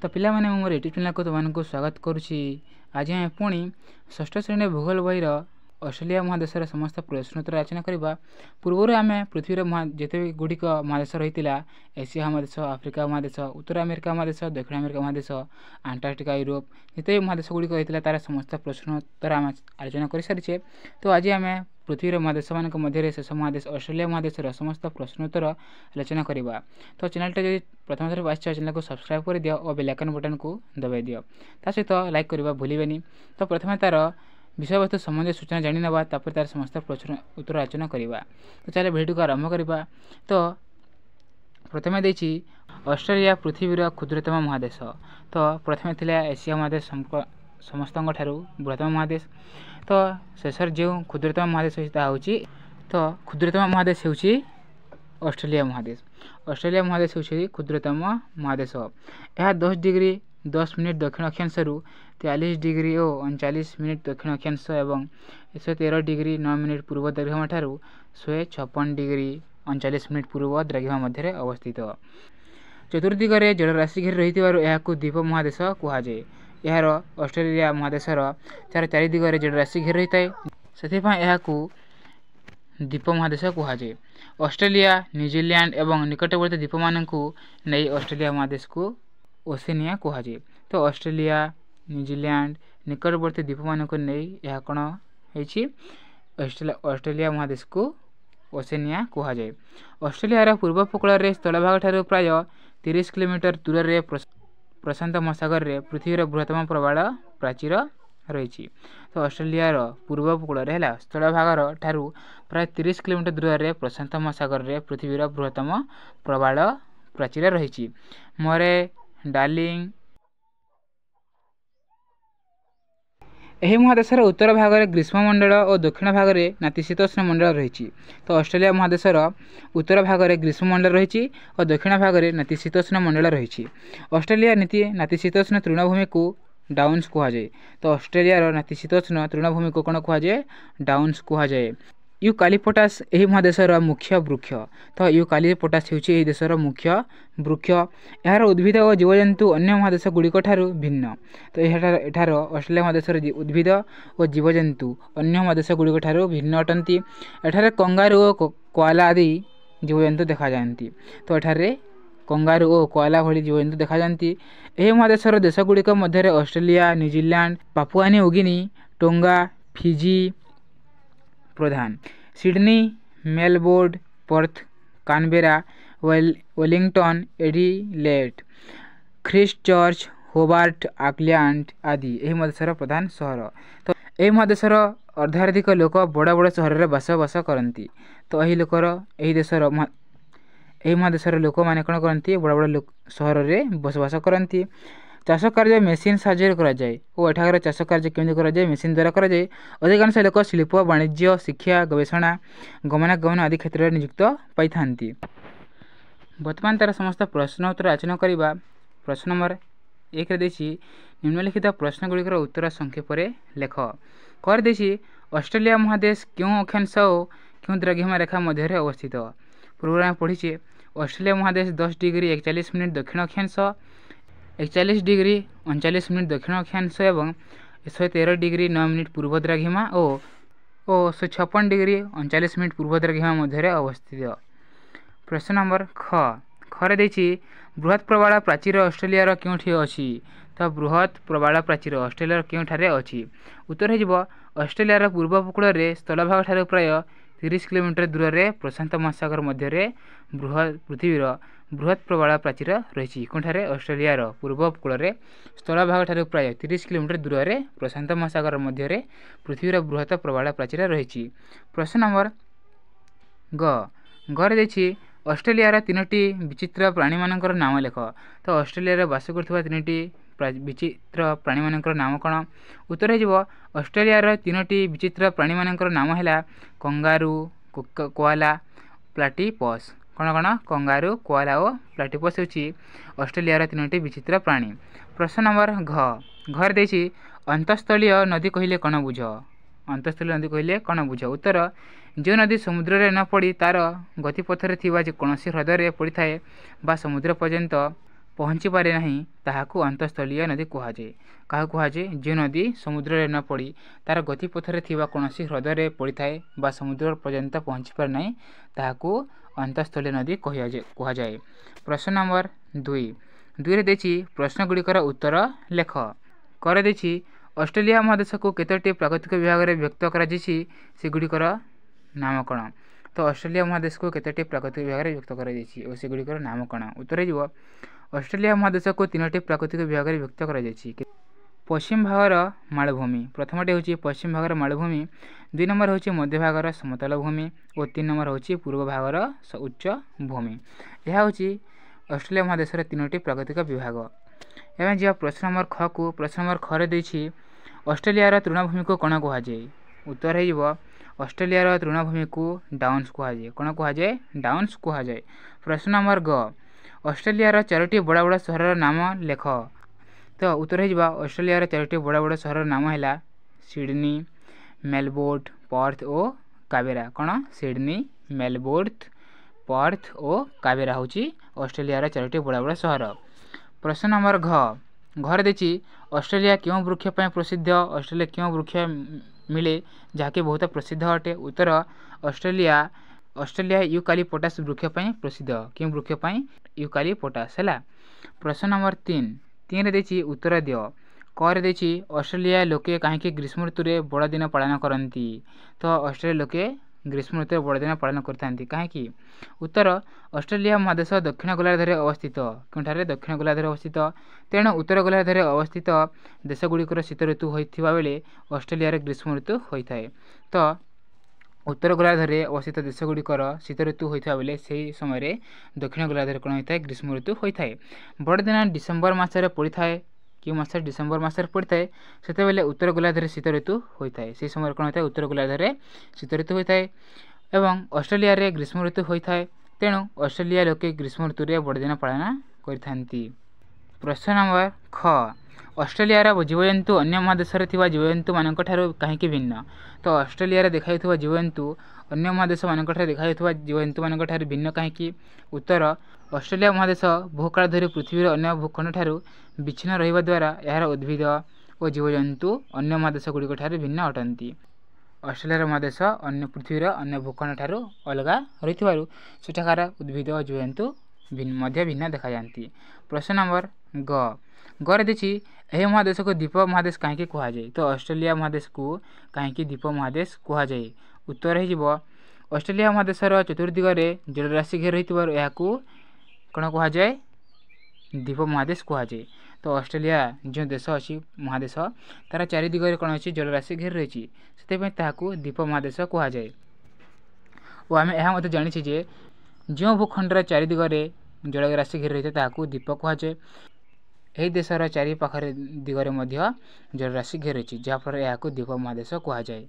तो पिला माने मोर यूट्यूब चैनल को तुमको स्वागत करुच्ची। आज आम पुणी षष्ठ श्रेणी भूगोल बहीर ऑस्ट्रेलिया महादेशर समस्त प्रश्नोत्तर आलोचना करवा। पूर्वर आम पृथ्वीर जिते गुड़िक महादेश रही एशिया महादेश, आफ्रिका महादेश, उत्तर अमेरिका महादेश, दक्षिण अमेरिका महादेश, अंटार्कटिका, यूरोप जिते महादेश गुड़िक रही तार समस्त प्रश्नोत्तर आम आलोचना कर सारी। तो आज आम पृथ्वीर महादेश मान मध्य शेष महादेश ऑस्ट्रेलिया महादेशर समस्त प्रश्नोत्तर आलोचना करवा। तो चैनलटा जब प्रथम थर आस चैनल को सब्सक्राइब कर दियो और बेल आइकन बटन को दबाई दियो, ता सहित लाइक करवा भूलें। तो प्रथम तार विषय वस्तु संबंधी सूचना जानी ना, तार समस्त प्रश्न उत्तर आलोचना करवा। तो चलो भिडियो को आरंभ करवा। तो प्रथम देखी ऑस्ट्रेलिया पृथ्वीर क्षुद्रतम महादेश। तो प्रथम थिला एशिया महादेश समस्त बृहत्तम महादेश। तो शेषर जो क्षुद्रतम महादेश होची, तो क्षुद्रतम महादेश होची ऑस्ट्रेलिया महादेश। ऑस्ट्रेलिया महादेश होची क्षुद्रतम महादेश। यह 10 डिग्री 10 मिनिट दक्षिण अक्षांश 43 डिग्री और 39 मिनिट दक्षिण अक्षांश एवं 113 डिग्री 9 मिनिट पूर्व द्रघिमा ठारू 156 डिग्री 39 मिनिट पूर्व द्रघिमा मध्य अवस्थित। चतुर्दिगरे जलराशि घेरी रही द्वीप महादेश कहुए। यार ऑस्ट्रेलिया महादेशर चार दिगरे जलराशि घेरी रही है, से द्वीप महादेश कहुए। ऑस्ट्रेलिया, न्यूजीलैंड एवं निकटवर्ती द्वीप मानू नहीं ऑस्ट्रेलिया महादेश को ओसेनिया कहुए। तो ऑस्ट्रेलिया, न्यूजीलैंड निकटवर्ती द्वीप मानक नहीं यह कौन है ऑस्ट्रेलिया महादेश को ओसेनिया कहुए। ऑस्ट्रेलिया पूर्व उपकूल स्थलभाग ठारू प्राय 30 किलोमीटर दूर में प्रशांत महासागर में पृथ्वीर बृहत्तम प्रबाल प्राचीर रही। तो ऑस्ट्रेलिया पूर्व उपकूल है स्थलभाग ठारू प्राय 30 किलोमीटर दूर में प्रशांत महासागर में पृथ्वीर बृहत्तम प्रबाल प्राचीर रही। मरे डार्लिंग यह महादेशर उत्तर भाग में ग्रीष्ममंडल और दक्षिण भाग में नातिशीतोष्ण मंडल रही। तो ऑस्ट्रेलिया महादेशर उत्तर भाग में ग्रीष्ममंडल रही और दक्षिण भाग में नातिशीतोष्ण मंडल रही। ऑस्ट्रेलिया नीति नातिशीतोष्ण तृणभूमि को डाउन्स कहुए। तो ऑस्ट्रेलिया नातिशीतोष्ण तृणभूमि को कौन कहुए? डाउन्स कहुए। यूकालिपटास यही महादेशर मुख्य वृक्ष। तो यूकालिपटास होची देशर मुख्य वृक्ष। यार उद्भिद और जीवजंतु अन्य महादेश गुड़िक ठारू भिन्न। तो एठार ऑस्ट्रेलिया महादेशर उद्भिद और जीवजंतु अन्य महादेश गुड़िक ठारू भिन्न अटंती। एठारे कंगारू और कोआला आदि जीवजंतु देखा जाती। तो एठारे कंगारू और कोआला भली जीवजंतु देखा जाती। यह महादेशर देश गुड़िक मध्य Australia, New Zealand, Papua New Guinea, Tonga, Fiji प्रधान। Sydney, Melbourne, Perth, Canberra, Wellington, Adelaide, Christchurch, Hobart, Auckland आदि यही महादेशर प्रधान सहर। तो यही महादेशर अर्धाधिक लोक बड़ बड़ सहर में बसवास करती। तो यही लोकर यही देशर यही महादेशर लोक मैंने कौन करती? बड़ बड़ सहर में बसवास करती। चाष कार्य मेसीन साहाय्य कराए और एठाकर चाष कार्य केमती कराए? मेसीन द्वारा कराए। अधिकांश लोक शिल्प, वाणिज्य, शिक्षा, गवेषणा, गमनागमन आदि क्षेत्र में नियुक्त पाई थांती। वर्तमान तार समस्त प्रश्न उत्तर आलोचना करवा। प्रश्न नंबर 1 देखी निम्नलिखित प्रश्न गुड़िकर उत्तर संक्षेप लेख। कर देखी ऑस्ट्रेलिया महादेश क्यों अक्षांश और क्यों द्रघिमा रेखा मध्य अवस्थित? पूर्व में पढ़ीचे ऑस्ट्रेलिया महादेश 10 डिग्री 41 मिनिट दक्षिण अक्षांश, 41 डिग्री 39 मिनिट दक्षिण अक्षांश एवं 113 डिग्री 9 मिनिट पूर्व द्रघिमा और 156 डिग्री 39 मिनिट पूर्व द्रघिमा मध्य अवस्थित। प्रश्न नंबर खरे देखी बृहत प्रबाल प्राचीर ऑस्ट्रेलिया क्योंठी अच्छी? तो बृहत प्रबाल प्राचीर ऑस्ट्रेलिया क्योंठारे अच्छी? उत्तर हो ऑस्ट्रेलिया पूर्व उपकूल में स्थलभाग ठारू प्राय 30 किलोमीटर दूर में प्रशांत महासागर मध्य पृथ्वीर बृहत प्रबाल प्राचीर रही। कौन? ऑस्ट्रेलिया पूर्व उपकूल में स्थलभाग ठारू प्राय 30 किलोमीटर दूर में प्रशांत महासागर मध्य पृथ्वीर बृहत प्रबाल प्राचीर रही। प्रश्न नंबर ग देखी ऑस्ट्रेलिया 3टी विचित्र प्राणी मानकर नाम लेख। तो ऑस्ट्रेलिया बास कर 3टी विचित्र प्राणी मानकर नाम कौन? उत्तर हो ऑस्ट्रेलिया 3टी विचित्र प्राणी मानकर नाम है कंगारू, कोआला, प्लाटीपस। कौन कौन? कंगारू, कोआला और प्लाटीपस होची ऑस्ट्रेलिया 3टी विचित्र प्राणी। प्रश्न नंबर घर देखी अंतःस्थलीय नदी कहले कौन बुझ? अंतःस्थलीय नदी कहले कौन बुझ? उत्तर जो नदी समुद्र न पड़ी तार गतिपथरे थिबा जे कोनोसी ह्रदरे पड़ी थाए बा समुद्र पर्यंत पहुँची पारे नहीं ताहाकू अंतस्थलीय नदी कहुए। क्या कहुए जो नदी समुद्र न पड़ी तार गतिपथरे थिबा कोनोसी ह्रदरे पड़िथाए बा समुद्र पर्यंत पहुँची पारे नहीं ताहाकू अंतस्थलीय नदी कहुए। प्रश्न नंबर 2 रे देछि प्रश्न गुड़िकर उत्तर लेख। कर देछि ऑस्ट्रेलिया महादेश को केतोटी प्राकृतिक विभाग में व्यक्त करा जायछि सेगुड़िकर नाम कण। तो ऑस्ट्रेलिया महादेश को केतोटी प्राकृतिक विभाग में व्यक्त करा जायछि और सेगुड़िकर नाम कण। उत्तर जीव ऑस्ट्रेलिया महादेश को 3टी प्राकृतिक विभाग में व्यक्त करा जायछि। पश्चिम भागर मालभूमि प्रथमटे होछि पश्चिम भागर मालभूमि, 2 नंबर होछि मध्य भागर समतल भूमि और 3 नंबर होछि पूर्व भागर उच्च भूमि। यह होछि ऑस्ट्रेलिया महादेश 3टी प्राकृतिक विभाग। एवं जब प्रश्न नंबर ख को प्रश्न नंबर ख रे देछि ऑस्ट्रेलिया तृणभूमि को कौन कहुए। उत्तर हो ऑस्ट्रेलिया तृणभूमि को डाउन्स कहुए। कौन कहुए डाउन्स कहुए। प्रश्न नंबर ग ऑस्ट्रेलिया 4टी बड़ बड़ सहर नाम लेख। तो उत्तर हो ऑस्ट्रेलिया 4टी बड़ बड़ सहर नाम है सिडनी, मेलबोर्न, पर्थ और काबेरा। कौन सिडनी, मेलबोर्न, पर्थ और काबेरा होची ऑस्ट्रेलिया 4टी बड़ बड़ सहर। प्रश्न नंबर घर देछि ऑस्ट्रेलिया क्यों वृक्ष पर प्रसिद्ध। ऑस्ट्रेलिया क्यों वृक्ष मिले जहाँकि बहुत प्रसिद्ध अटे। उत्तर ऑस्ट्रेलिया यूकालिप्टस वृक्ष पर प्रसिद्ध। क्यों वृक्ष पर यूकालिप्टस है। प्रश्न नंबर 3 रे देछि उत्तर दियो। कर देछि ऑस्ट्रेलिया लोके कहीं ग्रीष्म ऋतु में बड़दिन पालन करती। तो ऑस्ट्रेलिया लोके ग्रीष्म ऋतु बड़दिन पालन करते कहीं। उत्तर ऑस्ट्रेलिया महादेश दक्षिण गोलार्धरे अवस्थित। क्योंठारे दक्षिण गोलार्धरे अवस्थित तेणु उत्तर गोलार्धरे अवस्थित देशगुड़िकर शीत ऋतु होता बेले ऑस्ट्रेलिया ग्रीष्म ऋतु होता है। तो उत्तर गोलार्धरे अवस्थित देशगुड़िकर शीत ऋतु होता बेले से समय दक्षिण गोलार्धरे कौन होता है ग्रीष्म ऋतु होता है। बड़दिन डिसेम्बर मसरे पड़ता है। क्यों मास डिसेम्बर मसरे पड़ता है से बेले उत्तर गोलार्धरे शीत ऋतु होता है। से समय कौन होता है उत्तर गोलार्धरे शीत ऋतु होता है एवं ऑस्ट्रेलिया रे ग्रीष्म ऋतु होता है। तेणु ऑस्ट्रेलिया लोके ग्रीष्म ऋतु में बड़दिन पालन करथांती। प्रश्न नंबर ख ऑस्ट्रेलिया जीवजंतु अन्य महादेश में जीवजंतु मानक कहीं भिन्न। तो ऑस्ट्रेलिया देखा जीवजंतु अन्य महादेश मानक देखा जीवजंतु मानक भिन्न कहीं। उत्तर ऑस्ट्रेलिया महादेश बहुकाल धरी पृथ्वीर अन्य भूखंड ठारू विच्छिन्न रहिबा द्वारा यार उद्भिद और जीवजंतु अन्य महादेश गुड़िक भिन्न अटंती। ऑस्ट्रेलिया महादेश अन्य पृथ्वीर अन्य भूखंड ठारू अलग रही सेठाकार उद्भिद और जीवजंतु भिन्न देखा जाती। प्रश्न नंबर ग देछि यह महादेश को द्वीप महादेश कहीं कहुए। तो ऑस्ट्रेलिया महादेश को कहीं द्वीप महादेश कहुए। उत्तर हो ऑस्ट्रेलिया महादेशर चतुर्दिगरे जलराशि घेर रही यह कौन कहुए द्वीप महादेश कहुए। तो ऑस्ट्रेलिया जो देश अच्छी महादेश तार 4 दिगरे कौन अच्छी जलराशि घेर रही से द्वीप महादेश कहुए। और आम यह जानी जे जो भूखंडर 4 दिगरे जलराशि घेर रही है द्वीप कहुए। यही देशर 4 पाखरे दिगरे जलराशि घेर रही जहाँफल यह द्वीप महादेश कहुए।